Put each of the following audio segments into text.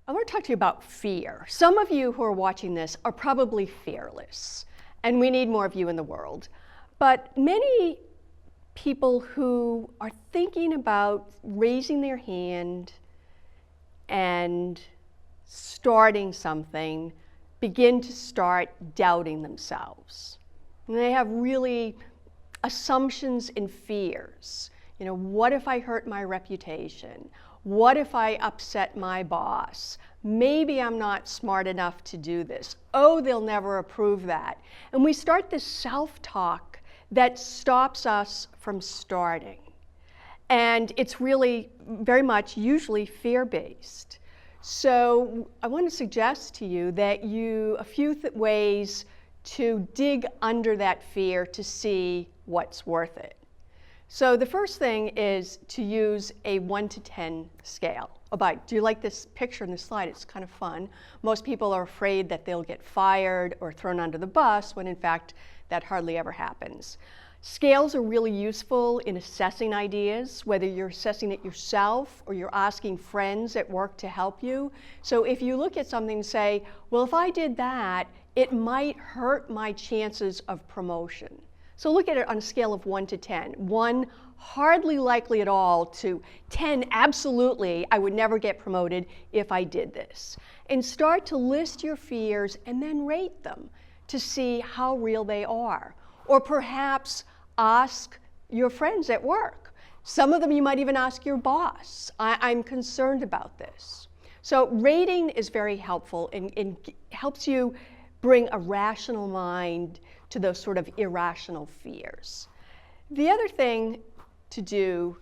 I want to talk to you about fear. Some of you who are watching this are probably fearless, and we need more of you in the world. But many people who are thinking about raising their hand and starting something begin to start doubting themselves. And they have really assumptions and fears. You know, what if I hurt my reputation? What if I upset my boss? Maybe I'm not smart enough to do this. Oh, they'll never approve that. And we start this self-talk that stops us from starting. And it's really very much usually fear-based. So I want to suggest to you that a few ways to dig under that fear to see what's worth it. So the first thing is to use a 1 to 10 scale. Do you like this picture in the slide? It's kind of fun. Most people are afraid that they'll get fired or thrown under the bus, when in fact that hardly ever happens. Scales are really useful in assessing ideas, whether you're assessing it yourself or you're asking friends at work to help you. So if you look at something and say, well, if I did that, it might hurt my chances of promotion. So look at it on a scale of 1 to 10. 1, hardly likely at all, to 10, absolutely, I would never get promoted if I did this. And start to list your fears and then rate them to see how real they are. Or perhaps ask your friends at work. Some of them you might even ask your boss. I'm concerned about this. So rating is very helpful and helps you bring a rational mind to those sort of irrational fears. The other thing to do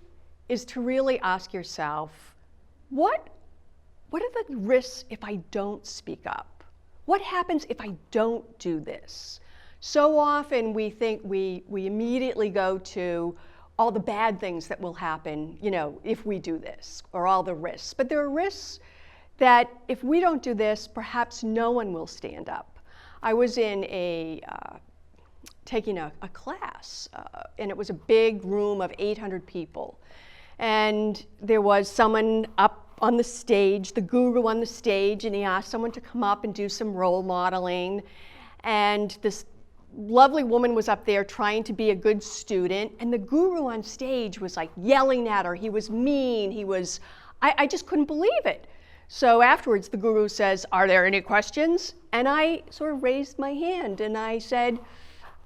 is to really ask yourself, what are the risks if I don't speak up? What happens if I don't do this? So often we think we immediately go to all the bad things that will happen, you know, if we do this, or all the risks. But there are risks that if we don't do this, perhaps no one will stand up. I was in taking a class, and it was a big room of 800 people. And there was someone up on the stage, the guru on the stage, and he asked someone to come up and do some role modeling. And this lovely woman was up there trying to be a good student, and the guru on stage was like yelling at her. He was mean. I just couldn't believe it. So afterwards, the guru says, "Are there any questions?" And I sort of raised my hand and I said,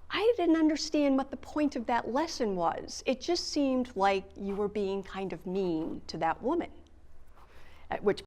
I didn't understand what the point of that lesson was. It just seemed like you were being kind of mean to that woman. At which